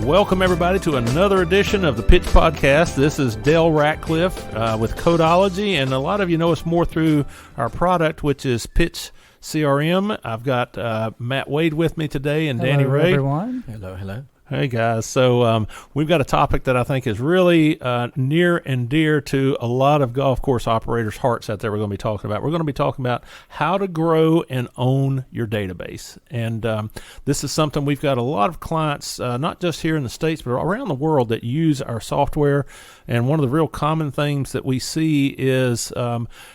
Welcome, everybody, to another edition of the Pitch Podcast. This is Dale Ratcliffe with Codology, and a lot of you know us more through our product, which is Pitch CRM. I've got Matt Wade with me today and Danny Ray. Everyone. Hello. Hey, guys. So we've got a topic that I think is really near and dear to a lot of golf course operators' hearts out there we're going to be talking about. We're going to be talking about how to grow and own your database. And this is something we've got a lot of clients, not just here in the States, but around the world that use our software. And one of the real common things that we see is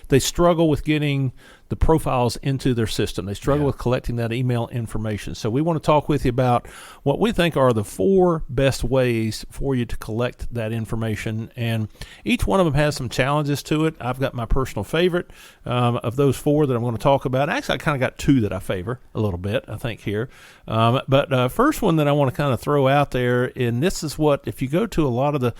they struggle with getting the profiles into their system. They struggle with collecting that email information. So we want to talk with you about what we think are the 4 best ways for you to collect that information. And each one of them has some challenges to it. I've got my personal favorite of those 4 that I'm going to talk about. Actually, I kind of got 2 that I favor a little bit, I think, here. But first one that I want to kind of throw out there, and this is what, if you go to a lot of the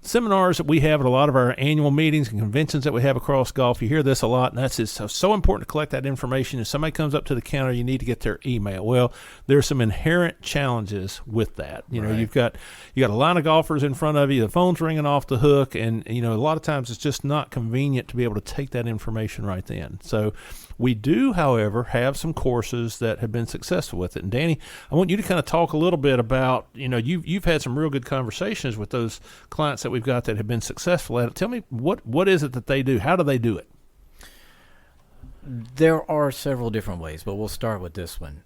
seminars that we have at a lot of our annual meetings and conventions that we have across golf, you hear this a lot, and that's it's so important to collect that information. If somebody comes up to the counter, you need to get their email. Well, there's some inherent challenges with that. You know, you got a line of golfers in front of you, the phone's ringing off the hook, and you know, a lot of times it's just not convenient to be able to take that information right then. So we do, however, have some courses that have been successful with it. And Danny, I want you to kind of talk a little bit about, you know, you've had some real good conversations with those clients that we've got that have been successful at it. Tell me, what is it that they do? How do they do it? There are several different ways, but we'll start with this one.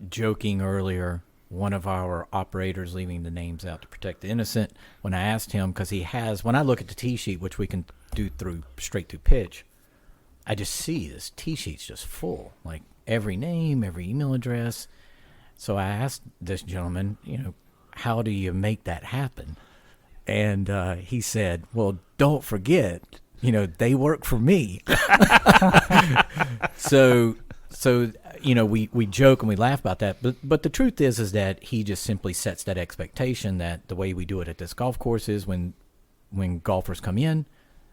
Joking earlier, one of our operators leaving the names out to protect the innocent, when I asked him, because he has, when I look at the tee sheet, which we can do straight through Pitch, I just see this tee sheet's just full, like every name, every email address. So I asked this gentleman, you know, how do you make that happen? And he said, well, don't forget, you know, they work for me. So you know, we joke and we laugh about that, but the truth is that he just simply sets that expectation that the way we do it at this golf course is when golfers come in,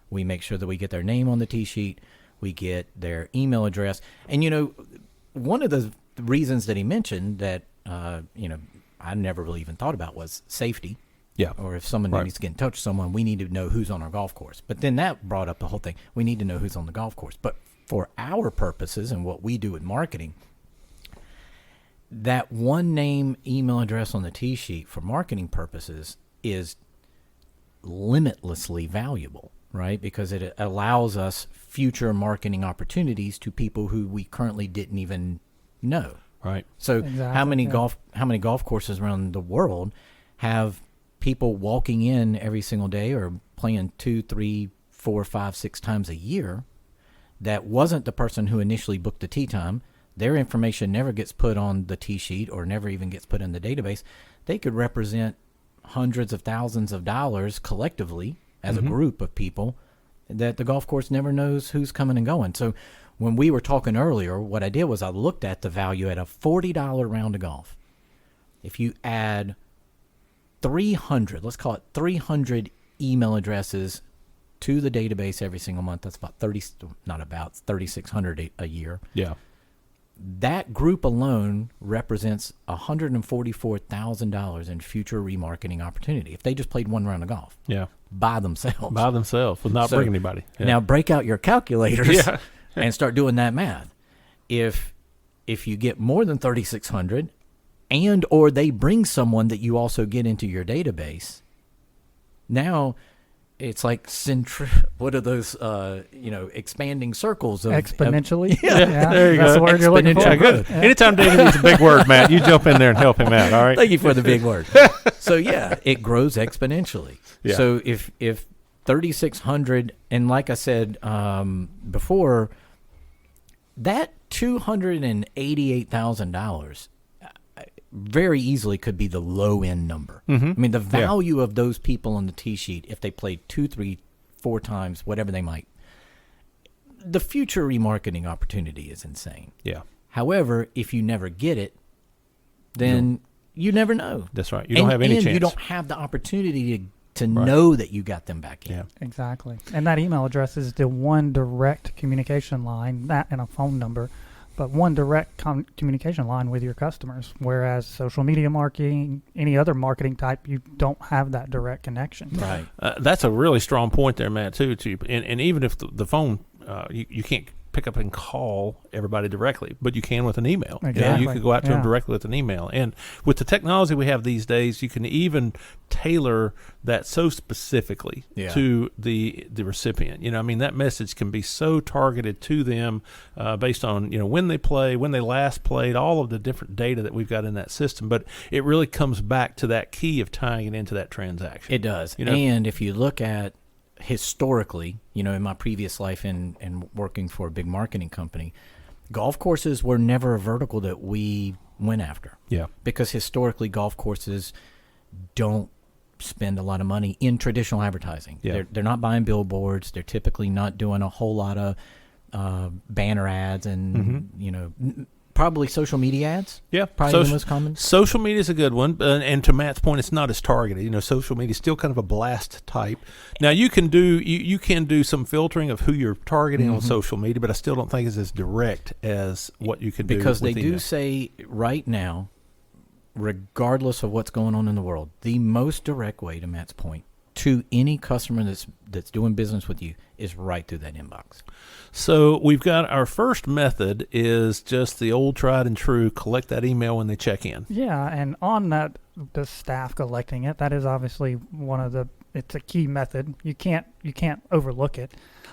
we make sure that we get their name on the tee sheet, we get their email address. And, you know, one of the reasons that he mentioned that, you know, I never really even thought about was safety. Yeah. Or if someone needs to get in touch with someone, we need to know who's on our golf course. But then that brought up the whole thing. We need to know who's on the golf course. But for our purposes and what we do with marketing, that one name, email address on the tee sheet for marketing purposes is limitlessly valuable, right? Because it allows us future marketing opportunities to people who we currently didn't even know. Right. So how many golf courses around the world have people walking in every single day or playing 2, 3, 4, 5, 6 times a year that wasn't the person who initially booked the tee time? Their information never gets put on the tee sheet or never even gets put in the database. They could represent hundreds of thousands of dollars collectively as a group of people that the golf course never knows who's coming and going. So when we were talking earlier, what I did was I looked at the value at a $40 round of golf. If you add 300, let's call it 300 email addresses to the database every single month, that's about 3,600 a year. Yeah. That group alone represents $144,000 in future remarketing opportunity if they just played one round of golf. Yeah. By themselves. With not bringing anybody. Yeah. Now break out your calculators and start doing that math. If you get more than 3,600 and or they bring someone that you also get into your database, now it's like what are those you know, expanding circles of exponentially. There you That's go. the word you're looking for. Yeah, good. Anytime David needs a big word, Matt, you jump in there and help him out. All right. Thank you for the big word. So yeah, it grows exponentially. Yeah. So if 3,600, and like I said before, that $288,000 very easily could be the low end number. I mean, the value of those people on the tee sheet, if they played 2, 3, 4 times, whatever they might, the future remarketing opportunity is insane. Yeah. However, if you never get it, then you never know. That's right. You don't have any chance. You don't have the opportunity to know that you got them back in. Yeah. Exactly. And that email address is the one direct communication line, that and a phone number, but one direct communication line with your customers. Whereas social media marketing, any other marketing type, you don't have that direct connection. Right. That's a really strong point there, Matt, too. And even if the phone, you can't pick up and call everybody directly, but you can with an email. Exactly. You could go out to them directly with an email. And with the technology we have these days, you can even tailor that so specifically to the recipient. I mean, that message can be so targeted to them based on, when they play, when they last played, all of the different data that we've got in that system. But it really comes back to that key of tying it into that transaction. It does. And if you look at historically, in my previous life and working for a big marketing company, golf courses were never a vertical that we went after. Yeah. Because historically, golf courses don't spend a lot of money in traditional advertising. Yeah. They're not buying billboards. They're typically not doing a whole lot of banner ads and, probably social media ads. Yeah, probably the most common. Social media is a good one, and to Matt's point, it's not as targeted. Social media is still kind of a blast type. Now you can do some filtering of who you're targeting on social media, but I still don't think it's as direct as what you could do because they with do email. say right now, regardless of what's going on in the world, the most direct way, to Matt's point, to any customer that's doing business with you is right through that inbox. So we've got our first method is just the old tried and true, collect that email when they check in. Yeah, and on that, the staff collecting it, that is obviously it's a key method. You can't overlook it.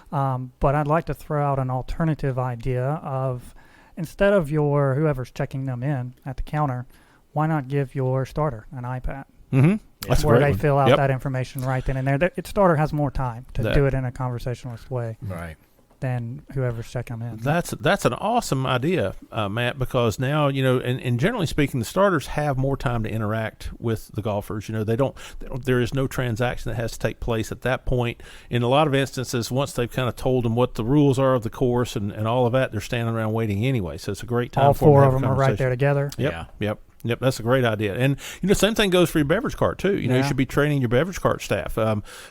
But I'd like to throw out an alternative idea of, instead of whoever's checking them in at the counter, why not give your starter an iPad? Mm-hmm. That's where a great they one. fill out Yep. that information right then and there. Starter has more time to do it in a conversationalist way Right. than whoever's checking them in. That's an awesome idea, Matt, because now, and generally speaking, the starters have more time to interact with the golfers. There is no transaction that has to take place at that point. In a lot of instances, once they've kind of told them what the rules are of the course and all of that, they're standing around waiting anyway. So it's a great time All for them to four have of a them are right conversation. there together. Yep, that's a great idea. And, same thing goes for your beverage cart, too. You should be training your beverage cart staff.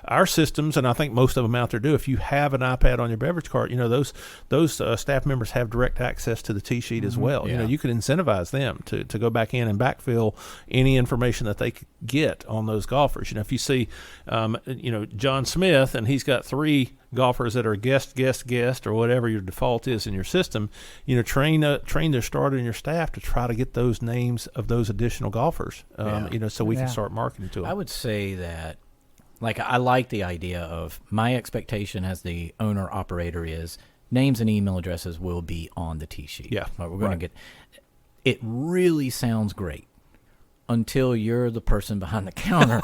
Our systems, and I think most of them out there do, if you have an iPad on your beverage cart, those staff members have direct access to the tee sheet as well. Yeah. You could incentivize them to go back in and backfill any information that they could get on those golfers. If you see, John Smith, and he's got 3 golfers that are guest, or whatever your default is in your system, train their starter and your staff to try to get those names of those additional golfers, so we can start marketing to them. I would say that, I like the idea of, my expectation as the owner operator is names and email addresses will be on the tee sheet. Yeah, we're going to get. It really sounds great until you're the person behind the counter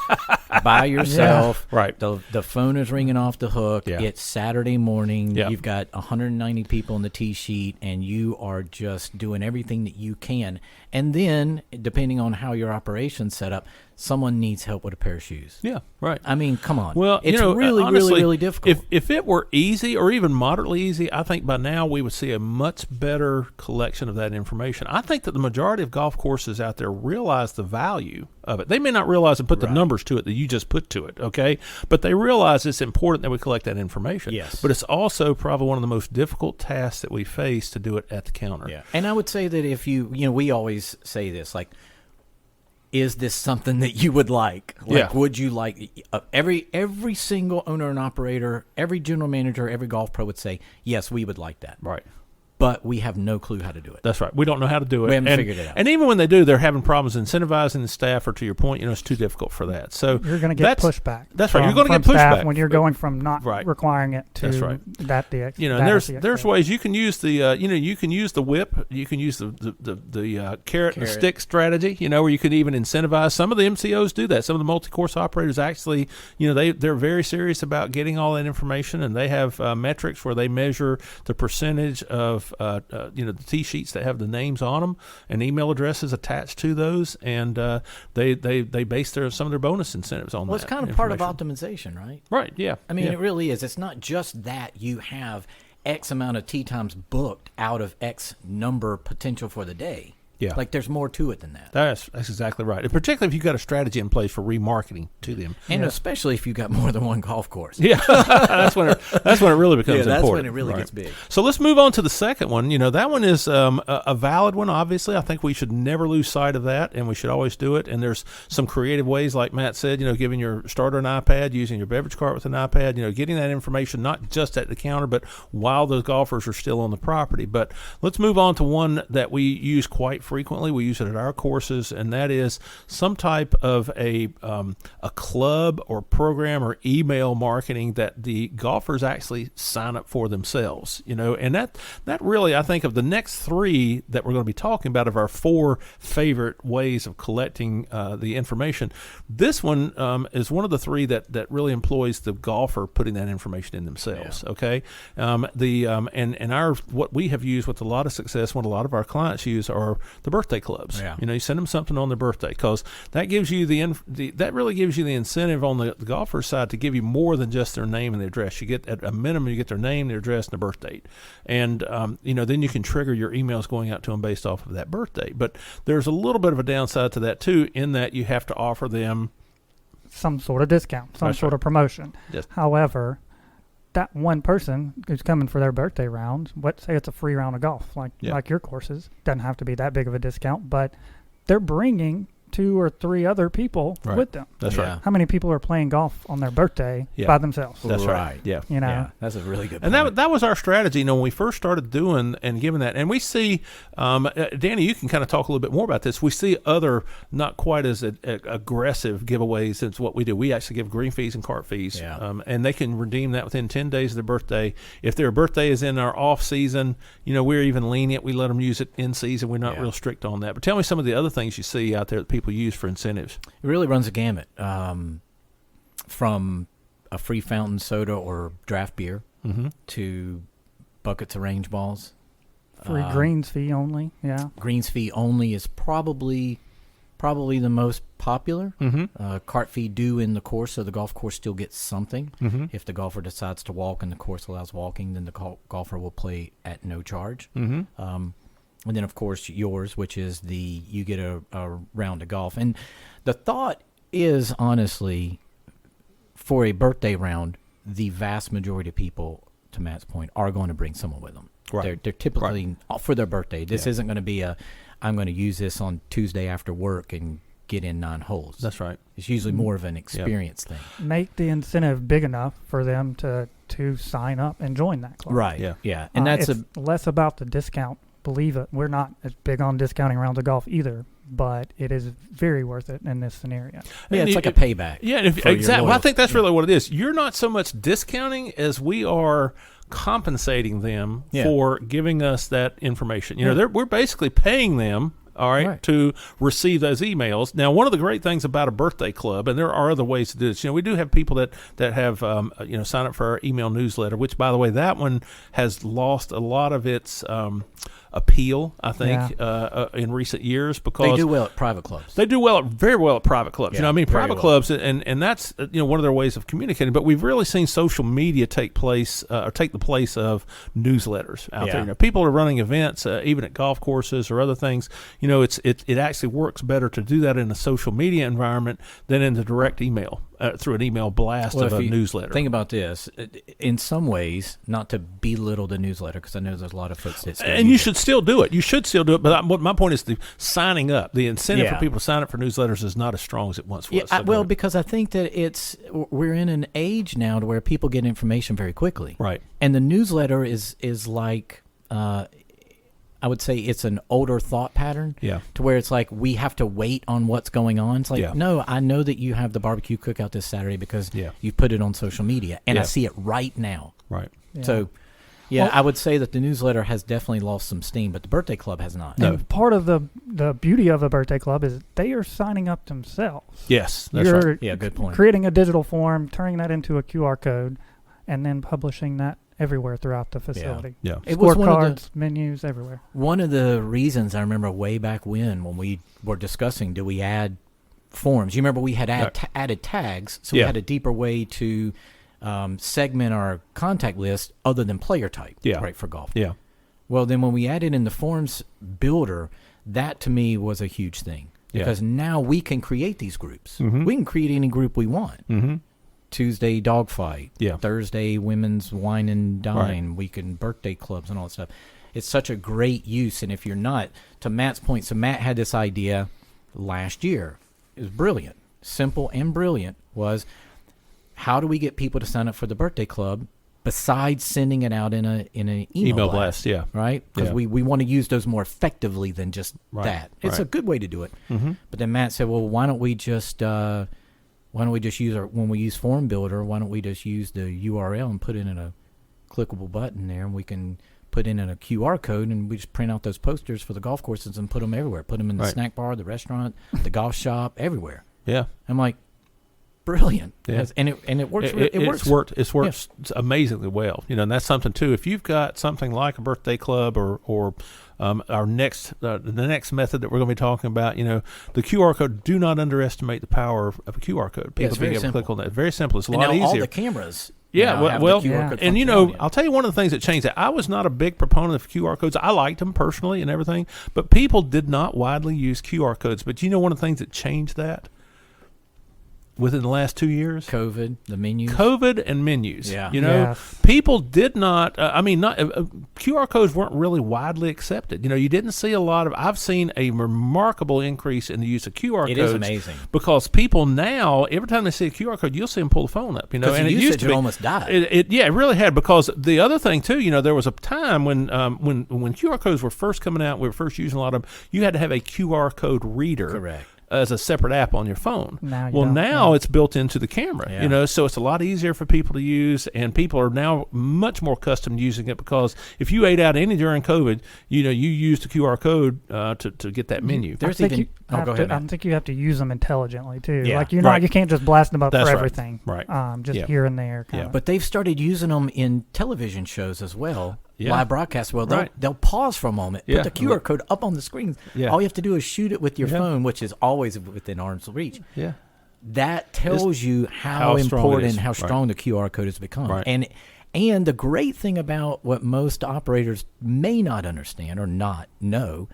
by yourself. Yeah. Right. The phone is ringing off the hook. Yeah. It's Saturday morning. Yeah. You've got 190 people on the tee sheet, and you are just doing everything that you can. And then, depending on how your operation's set up, someone needs help with a pair of shoes. Yeah, right. I mean, come on. Well, it's really, honestly, really, really difficult. If it were easy or even moderately easy, I think by now we would see a much better collection of that information. I think that the majority of golf courses out there realize the value of it. They may not realize and put the numbers to it that you just put to it, okay? But they realize it's important that we collect that information. Yes. But it's also probably one of the most difficult tasks that we face to do it at the counter. Yeah. And I would say that if we always say this, is this something that you would like? Would you like every single owner and operator, every general manager, every golf pro would say, yes, we would like that. Right. But we have no clue how to do it. That's right. We don't know how to do it. We haven't figured it out. And even when they do, they're having problems incentivizing the staff, or to your point, it's too difficult for that. So you're going to get pushback. That's right. You're going to get pushback pushback when you're going from not requiring it to that's right. that the and there's ways you can use the you can use the whip, you can use the carrot and stick strategy, where you can even incentivize. Some of the MCOs do that. Some of the multi-course operators actually, they're very serious about getting all that information, and they have metrics where they measure the percentage of the tee sheets that have the names on them and email addresses attached to those, and they base some of their bonus incentives on that. Well, it's kind of part of optimization, right? Right, yeah. I mean, it really is. It's not just that you have X amount of tee times booked out of X number potential for the day. Yeah. Like there's more to it than that. That's exactly right. And particularly if you've got a strategy in place for remarketing to them. And especially if you got more than one golf course. Yeah, that's when it really becomes that's important. when it really Right. gets big. So let's move on to the second one. That one is a valid one, obviously. I think we should never lose sight of that, and we should always do it. And there's some creative ways, like Matt said, giving your starter an iPad, using your beverage cart with an iPad, getting that information not just at the counter, but while those golfers are still on the property. But let's move on to one that we use quite frequently. We use it at our courses, and that is some type of a club or program or email marketing that the golfers actually sign up for themselves. And that really, I think, of the next three that we're going to be talking about of our four favorite ways of collecting the information, this one is one of the three that really employs the golfer putting that information in themselves. Yeah. Okay, and our what we have used with a lot of success, what a lot of our clients use are the birthday clubs. Yeah. You send them something on their birthday, because that gives you that really gives you the incentive on the golfer side to give you more than just their name and their address. You get at a minimum, you get their name, their address, and their birth date, and then you can trigger your emails going out to them based off of that birthday. But there's a little bit of a downside to that too, in that you have to offer them some sort of discount, some That's sort right. of promotion. Yes. However, that one person who's coming for their birthday round, say it's a free round of golf, like your courses, doesn't have to be that big of a discount, but they're bringing 2 or 3 other people Right. with them. That's Yeah. right. How many people are playing golf on their birthday by themselves? That's right. Yeah. Yeah, that's a really good And point. that was our strategy, when we first started doing and giving that. And we see, Danny, you can kind of talk a little bit more about this. We see other not quite as aggressive giveaways as what we do. We actually give green fees and cart fees, and they can redeem that within 10 days of their birthday. If their birthday is in our off season, we're even lenient. We let them use it in season. We're not real strict on that. But tell me some of the other things you see out there that people use for incentives. It really runs a gamut, from a free fountain soda or draft beer to buckets of range balls. Free greens fee only, yeah. Greens fee only is probably the most popular. Cart fee due in the course, so the golf course still gets something. If the golfer decides to walk and the course allows walking, then the golfer will play at no charge. And then, of course, yours, which is you get a round of golf. And the thought is, honestly, for a birthday round, the vast majority of people, to Matt's point, are going to bring someone with them. Right. They're typically for their birthday. This isn't going to be I'm going to use this on Tuesday after work and get in 9 holes. That's right. It's usually more of an experience thing. Make the incentive big enough for them to sign up and join that club. Right. Yeah. And it's less about the discount. Believe it, we're not as big on discounting rounds of golf either, but it is very worth it in this scenario. Yeah, it's like a payback. Yeah, exactly. Well, I think that's really what it is. You're not so much discounting as we are compensating them for giving us that information. We're basically paying them, all right, to receive those emails. Now, one of the great things about a birthday club, and there are other ways to do this, we do have people that have, sign up for our email newsletter, which, by the way, that one has lost a lot of its appeal, I think, in recent years, because they do well at private clubs. They do very well at private clubs. Yeah, private clubs, and that's one of their ways of communicating. But we've really seen social media take the place of newsletters out there. People are running events, even at golf courses or other things. It actually works better to do that in a social media environment than in the direct email. Through an email blast of a newsletter. Think about this. In some ways, not to belittle the newsletter, because I know there's a lot of folks that still and you should still do it. You should still do it. But my point is the signing up. The incentive for people to sign up for newsletters is not as strong as it once was. Because I think that we're in an age now to where people get information very quickly. Right. And the newsletter is like... I would say it's an older thought pattern to where it's like we have to wait on what's going on. It's like, no, I know that you have the barbecue cookout this Saturday because you put it on social media, and I see it right now. Right. Yeah. So, I would say that the newsletter has definitely lost some steam, but the birthday club has not. No. And part of the beauty of a birthday club is they are signing up themselves. Yes, that's right. Yeah, good point. Creating a digital form, turning that into a QR code, and then publishing that everywhere throughout the facility. Yeah. It was scorecards, menus, everywhere. One of the reasons I remember way back when we were discussing, do we add forms? You remember we had added tags, so we had a deeper way to segment our contact list other than player type, right, for golf. Yeah. Well, then when we added in the forms builder, that to me was a huge thing. Yeah. Because now we can create these groups. Mhm. We can create any group we want. Mm-hmm. Tuesday dogfight. Yeah. Thursday women's wine and dine. We can birthday clubs and all that stuff. It's such a great use. And if you're not, to Matt's point, so Matt had this idea last year. It was brilliant. Simple and brilliant was, how do we get people to sign up for the birthday club besides sending it out in an email blast? Yeah. Right? Because Yeah. we want to use those more effectively than just Right, that. It's right. a good way to do it. Mm-hmm. But then Matt said, well, why don't we just use when we use Form Builder, why don't we just use the URL and put it in a clickable button there, and we can put in a QR code, and we just print out those posters for the golf courses and put them everywhere. Put them in the Right. snack bar, the restaurant, the golf shop, everywhere. Yeah. I'm like, brilliant. Yeah. And it works. It's worked. It's worked amazingly well. You know, and that's something too. If you've got something like a birthday club or our next the next method that we're going to be talking about, you know, the QR code. Do not underestimate the power of a QR code. People it's being very able to click simple. on that. Very simple. It's a And lot now easier. all the cameras. Yeah, now have well, the QR yeah. code and you know, functionality. I'll tell you one of the things that changed that. I was not a big proponent of QR codes. I liked them personally and everything, but people did not widely use QR codes. But you know, one of the things that changed that within the last 2 years, COVID, the menus. COVID and menus. Yeah. You know, Yes. people did not. QR codes weren't really widely accepted. You know, you didn't see a lot of. I've seen a remarkable increase in the use of QR It codes. is amazing. Because people now, every time they see a QR code, you'll see them pull the phone up. You know, Because and the it used usage to be almost died. It really had. Because the other thing too, you know, there was a time when QR codes were first coming out, we were first using a lot of them. You had to have a QR code reader. Correct. As a separate app on your phone. Now you Well, don't, now yeah. it's built into the camera, Yeah. you know, so it's a lot easier for people to use, and people are now much more accustomed to using it because if you ate out any during COVID, you know, you used the QR code to get that menu. There's I think even. you Oh, have go to- ahead, I Matt. think you have to use them intelligently too. Yeah. Like you Right. can't just blast them up That's for right. everything. Right. Just Yeah. here and there. Yeah. Kinda. But they've started using them in television shows as well. Yeah. Live broadcasts. Well, Right. they'll pause for a moment, Yeah. put the QR code up on the screen. Yeah. All you have to do is shoot it with your Yeah. phone, which is always within arm's reach. Yeah. That tells you how how strong it important, is. how Right. strong the QR code has become. Right. And the great thing about what most operators may not understand or not know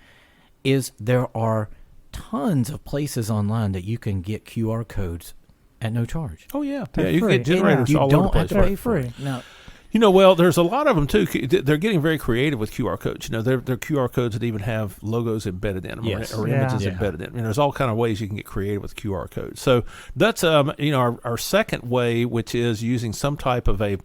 is there are tons of places online that you can get QR codes at no charge. Oh yeah. They're Yeah. You can free. get generators You all over don't the have place. to pay Right. for free. it. Now, You know, well, there's a lot of them too. They're getting very creative with QR codes. You know, they're QR codes that even have logos embedded in them Yes. or Yeah. images Yeah. embedded in them. There's all kind of ways you can get creative with QR codes. So that's you know, our second way, which is using some type of a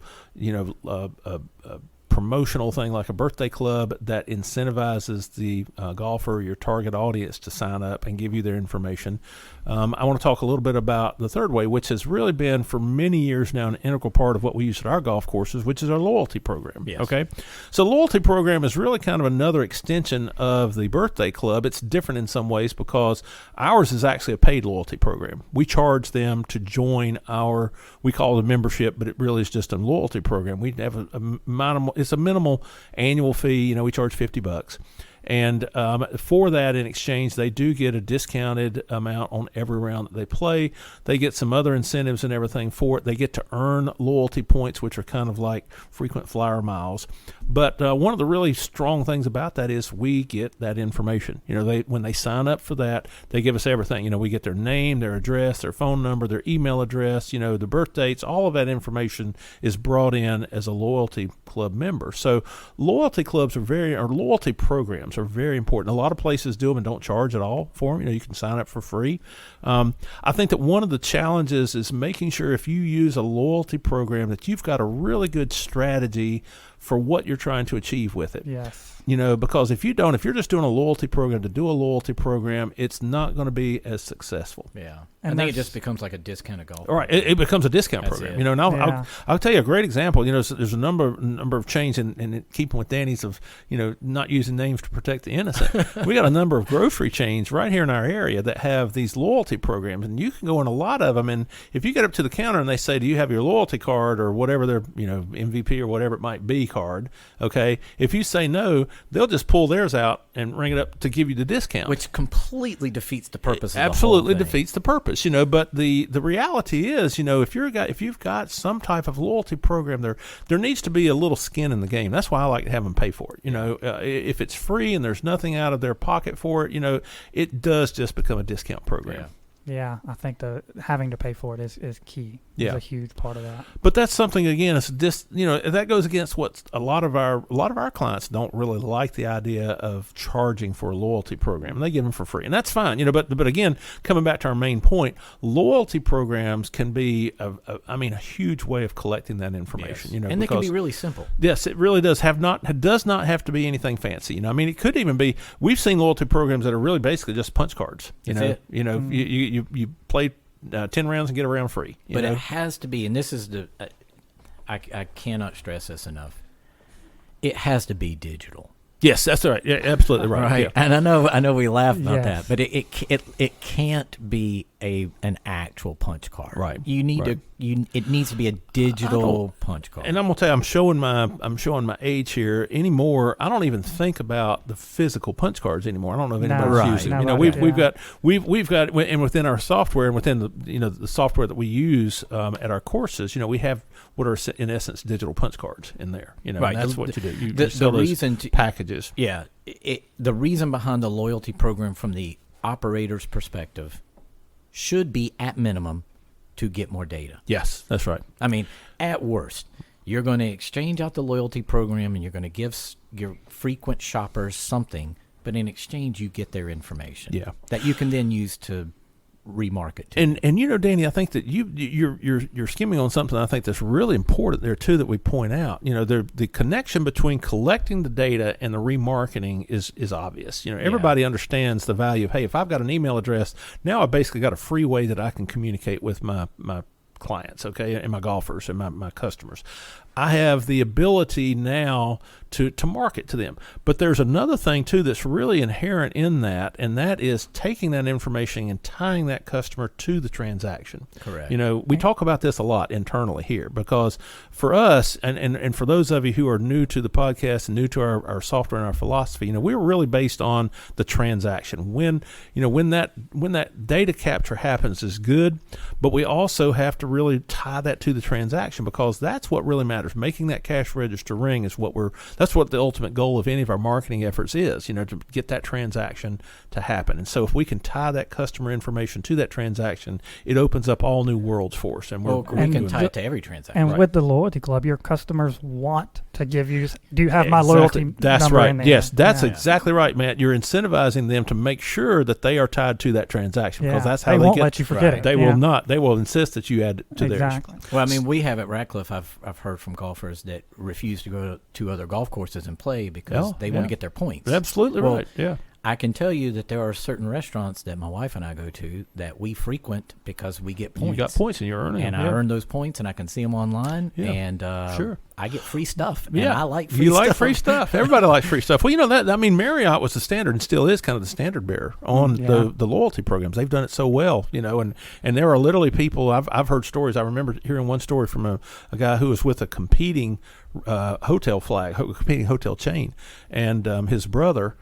promotional thing like a birthday club that incentivizes the golfer, your target audience, to sign up and give you their information. I want to talk a little bit about the third way, which has really been for many years now an integral part of what we use at our golf courses, which is our loyalty program. Yes. Okay, so loyalty program is really kind of another extension of the birthday club. It's different in some ways because ours is actually a paid loyalty program. We charge them to join our, we call it a membership, but it really is just a loyalty program. We have a minimal, it's a minimal annual fee. You know, we charge $50. And for that, in exchange, they do get a discounted amount on every round that they play. They get some other incentives and everything for it. They get to earn loyalty points, which are kind of like frequent flyer miles. But one of the really strong things about that is we get that information. You know, when they sign up for that, they give us everything. You know, we get their name, their address, their phone number, their email address, you know, the birth dates. All of that information is brought in as a loyalty club member. So loyalty clubs or loyalty programs are very important. A lot of places do them and don't charge at all for them. You know, you can sign up for free. I think that one of the challenges is making sure if you use a loyalty program that you've got a really good strategy for what you're trying to achieve with it. Yes. You know, because if you're just doing a loyalty program to do a loyalty program, it's not going to be as successful. yeah. And I think it that's- just becomes like a discounted golf. All right, it becomes a discount That's program. it. You know, and Yeah. I'll tell you a great example. You know, there's a number of chains, and keeping with Danny's of, you know, not using names to protect the innocent. We got a number of grocery chains right here in our area that have these loyalty programs, and you can go in a lot of them. And if you get up to the counter and they say, "Do you have your loyalty card or whatever their, you know, MVP or whatever it might be?" card, okay, if you say no, they'll just pull theirs out and ring it up to give you the discount. Which completely defeats the purpose of the whole Absolutely thing. defeats the purpose, but the reality is, if you've got some type of loyalty program, there needs to be a little skin in the game. That's why I like to have them pay for it. If it's free and there's nothing out of their pocket for it, it does just become a discount program. Yeah, I think having to pay for it is key. Yeah. Is a huge part of that. But that's something, again, that goes against what a lot of our clients don't really like, the idea of charging for a loyalty program. And they give them for free, and that's fine. But again, coming back to our main point, loyalty programs can be a huge way of collecting that information. Yes. And they can be really simple. Yes, it really does does not have to be anything fancy. It could even be. We've seen loyalty programs that are really basically just punch cards. You play 10 rounds and get a round free. But it has to be, and this is I cannot stress this enough. It has to be digital. Yes, that's right. Yeah, absolutely right. Right. Yeah. And I know we laugh about Yes. that, but it can't be an actual punch card. Right. You need Right. it needs to be a digital punch card. And I'm gonna tell you, I'm showing my age here anymore. I don't even think about the physical punch cards anymore. I don't know if anybody's Right. using. No, We've got, and within our software and within the software that we use at our courses, we have what are in essence digital punch cards in there. Right. And that's what you do. You the sell those reason packages. Yeah. The reason behind the loyalty program from the operator's perspective should be, at minimum, to get more data. Yes, that's right. I mean, at worst, you're going to exchange out the loyalty program and you're going to give your frequent shoppers something, but in exchange, you get their information. Yeah. That you can then use to remarket to. And Danny, I think that you're skimming on something I think that's really important there too that we point out. The connection between collecting the data and the remarketing is obvious. Everybody understands the value of, hey, if I've got an email address, now I've basically got a free way that I can communicate with my clients, okay, and my golfers and my customers. I have the ability now to market to them. But there's another thing too that's really inherent in that, and that is taking that information and tying that customer to the transaction. Correct. We talk about this a lot internally here, because for us, and for those of you who are new to the podcast and new to our software and our philosophy, we're really based on the transaction. When that data capture happens is good, but we also have to really tie that to the transaction, because that's what really matters. Making that cash register ring is that's what the ultimate goal of any of our marketing efforts is, to get that transaction to happen. And so if we can tie that customer information to that transaction, it opens up all new worlds for us. And we can tie it to every transaction. And with the loyalty club, your customers want to give you, do you have my loyalty That's number right. in there? Yes, that's Yeah. exactly right, Matt. You're incentivizing them to make sure that they are tied to that transaction, because Yeah. that's how they they won't get. let you forget it. They Yeah. will not. They will insist that you add to theirs. Exactly. Well, I mean, we have at Ratcliffe, I've heard from golfers that refuse to go to other golf courses and play because they want to get their points. Absolutely Well, right. Yeah. I can tell you that there are certain restaurants that my wife and I go to that we frequent because we get points. You got points and you're earning And them. I yeah. earn those points, and I can see them online, Yeah. and Sure. I get free stuff. And Yeah, I like free you stuff. like free stuff. Everybody likes free stuff. Well, Marriott was the standard and still is kind of the standard bearer on the loyalty programs. They've done it so well, and there are literally people. I've heard stories. I remember hearing one story from a guy who was with a competing competing hotel chain, and his brother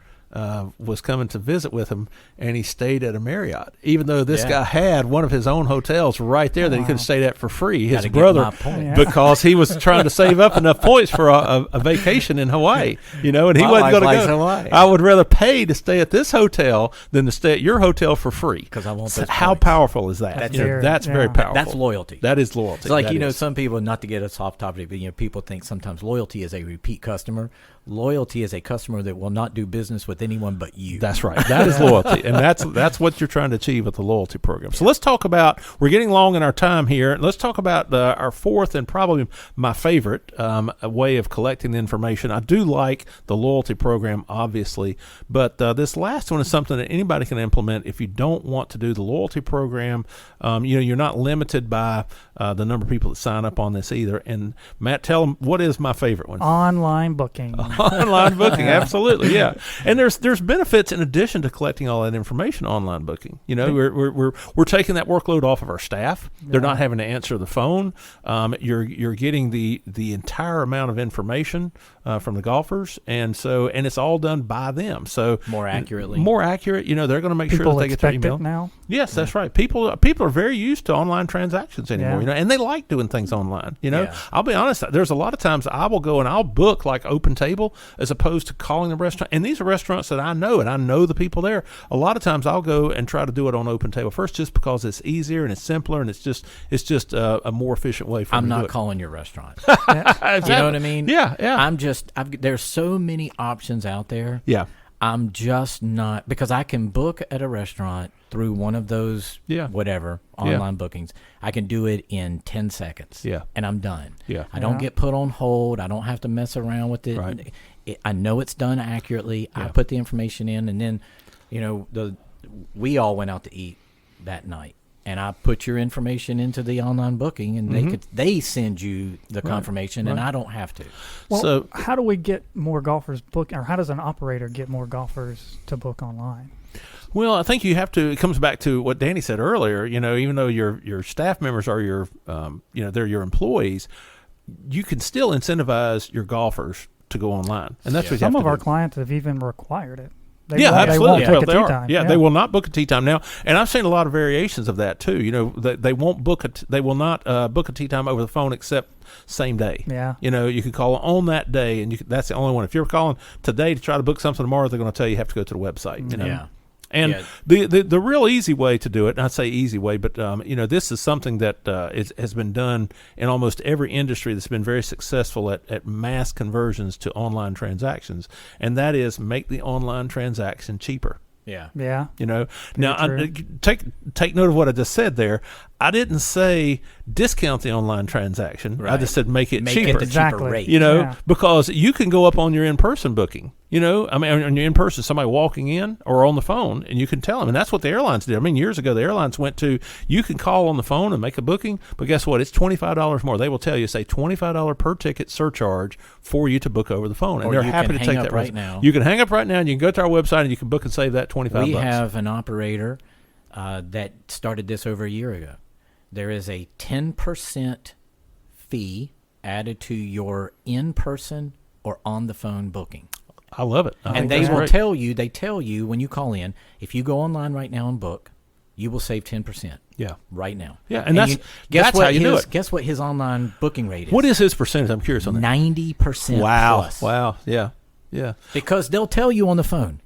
was coming to visit with him, and he stayed at a Marriott, even though this guy had one of his own hotels right there that he could have stayed at for free. His brother, because he was trying to save up enough points for a vacation in Hawaii, and he wasn't going to go. Hawaii. I would rather pay to stay at this hotel than to stay at your hotel for free. Because I want those How points. powerful is that? That's very powerful. That's loyalty. That is loyalty. It's like, That is. some people, not to get us off topic, but people think sometimes loyalty is a repeat customer. Loyalty is a customer that will not do business with anyone but you. That's right. That is loyalty, and that's what you're trying to achieve with the loyalty program. So let's talk about. We're getting long in our time here. Let's talk about our fourth and probably my favorite way of collecting the information. I do like the loyalty program, obviously, but this last one is something that anybody can implement. If you don't want to do the loyalty program, you're not limited by the number of people that sign up on this either. And Matt, tell them what is my favorite one. Online booking. online booking. Absolutely, yeah. And there's benefits in addition to collecting all that information online booking. You know, we're taking that workload off of our staff. They're not having to answer the phone. You're getting the entire amount of information from the golfers, and it's all done by them. So more accurate. You know, they're going to make sure that they get their email. It now. Yes, that's right. People are very used to online transactions anymore. Yeah. You know, and they like doing things online. You know, Yeah. I'll be honest. There's a lot of times I will go and I'll book like Open Table as opposed to calling the restaurant. And these are restaurants that I know, and I know the people there. A lot of times I'll go and try to do it on Open Table first, just because it's easier and it's simpler and it's just a more efficient way for I'm me to do not it. calling your restaurant. Exactly. You know what I mean? Yeah. There's so many options out there. Yeah. I'm just not, because I can book at a restaurant through one of those whatever online bookings. I can do it in 10 seconds. Yeah. And I'm done. Yeah. I don't get put on hold. I don't have to mess around with it. Right. I know it's done accurately. Yeah. I put the information in, and then, you know, we all went out to eat that night. And I put your information into the online booking, and they send you the confirmation, and I don't have to. Well, So how do we get more golfers book, or how does an operator get more golfers to book online? Well, I think you have to. It comes back to what Danny said earlier. You know, even though your staff members are your, they're your employees, you can still incentivize your golfers to go online, and that's what you Some have of to our do. clients have even required it. They Absolutely. won't Well, take a they tee are. time. Yeah, they will not book a tee time now, and I've seen a lot of variations of that too. You know, they won't book they will not book a tee time over the phone except same day. Yeah. You know, you can call on that day, and that's the only one. If you're calling today to try to book something tomorrow, they're going to tell you have to go to the website. You know. Yeah. And the real easy way to do it, and I'd say easy way, but this is something that has been done in almost every industry that's been very successful at mass conversions to online transactions, and that is make the online transaction cheaper. Yeah. Yeah. You know, now take note of what I just said there. I didn't say discount the online transaction. Right. I just said make it Make cheaper. it the Exactly. cheaper rate. You know, Yeah. because you can go up on your in-person booking. You know, I mean, on your in-person, somebody walking in or on the phone, and you can tell them. And that's what the airlines did. I mean, years ago, the airlines went to, you can call on the phone and make a booking, but guess what? It's $25 more. They will tell you, say, $25 per ticket surcharge for you to book over the phone. And Or they're you happy can to hang take up that right risk. now. You can hang up right now, and you can go to our website, and you can book and save that $25. We have an operator that started this over a year ago. There is a 10% fee added to your in-person or on-the-phone booking. I love it. I think And they that's will great. tell you when you call in, if you go online right now and book, you will save 10% Yeah. right now. Yeah, and that's how you do it. Guess what his online booking rate is? What is his percentage? I'm curious on that. 90% Wow. plus. Wow. Yeah. Yeah. Because they'll tell you on the phone.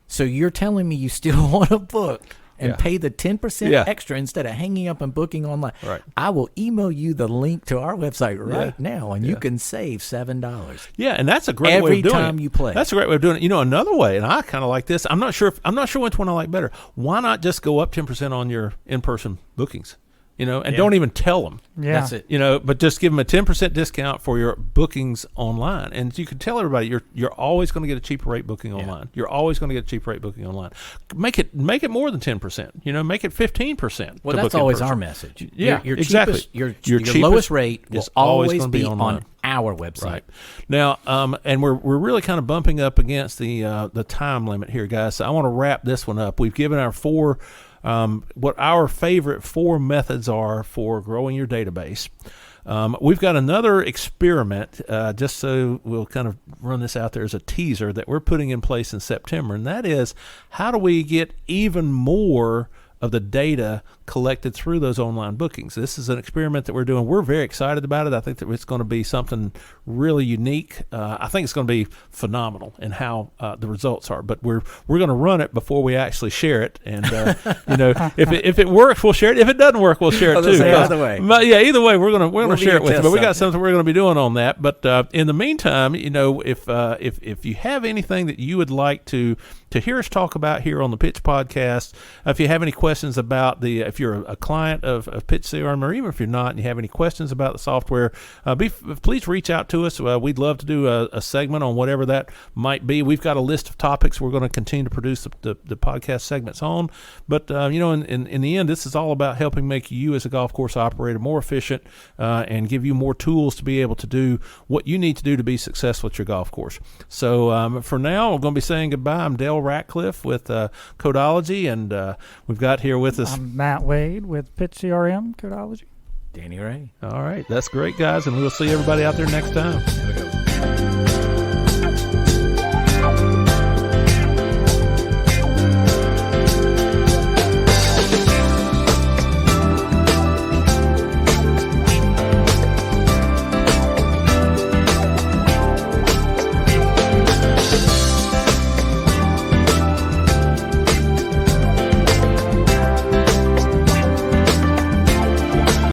So you're telling me you still want to book and Yeah. pay the 10% Yeah. extra instead of hanging up and booking online. Right. I will email you the link to our website right Yeah. now, and you can save $7. Yeah, and that's a great way Every of doing time it. you play. That's a great way of doing it. You know, another way, and I kind of like this. I'm not sure which one I like better. Why not just go up 10% on your in-person bookings? You know, and don't even tell them. Yeah. That's it. You know, but just give them a 10% discount for your bookings online, and you can tell everybody you're always going to get a cheaper rate booking online. You're always going to get a cheaper rate booking online. Make it more than 10%. You know, make it 15%. Well, to that's book in always person. our message. Yeah, your exactly. Cheapest, your cheapest lowest rate will is always always gonna be online. on our website. Right. Now, and we're really kind of bumping up against the time limit here, guys. So I want to wrap this one up. We've given our what our favorite 4 methods are for growing your database. We've got another experiment, just so we'll kind of run this out there as a teaser that we're putting in place in September, and that is, how do we get even more of the data collected through those online bookings? This is an experiment that we're doing. We're very excited about it. I think that it's going to be something really unique. I think it's going to be phenomenal in how the results are. But we're going to run it before we actually share it. And if it works, we'll share it. If it doesn't work, we'll share it too. Either way. But yeah, either way, we're gonna be share it your with you. test But we got subject. something we're gonna be doing on that. But in the meantime, if you have anything that you would like to hear us talk about here on the Pitch Podcast, if you have any questions questions about if you're a client of Pitch CRM, or even if you're not and you have any questions about the software, please reach out to us. We'd love to do a segment on whatever that might be. We've got a list of topics we're going to continue to produce the podcast segments on. But, in the end, this is all about helping make you as a golf course operator more efficient and give you more tools to be able to do what you need to do to be successful at your golf course. So for now, I'm going to be saying goodbye. I'm Dale Ratcliffe with Codology, and we've got here with us. I'm Matt Wade with Pitch CRM Codology. Danny Ray. All right. That's great, guys, and we'll see everybody out there next time. Have a good one.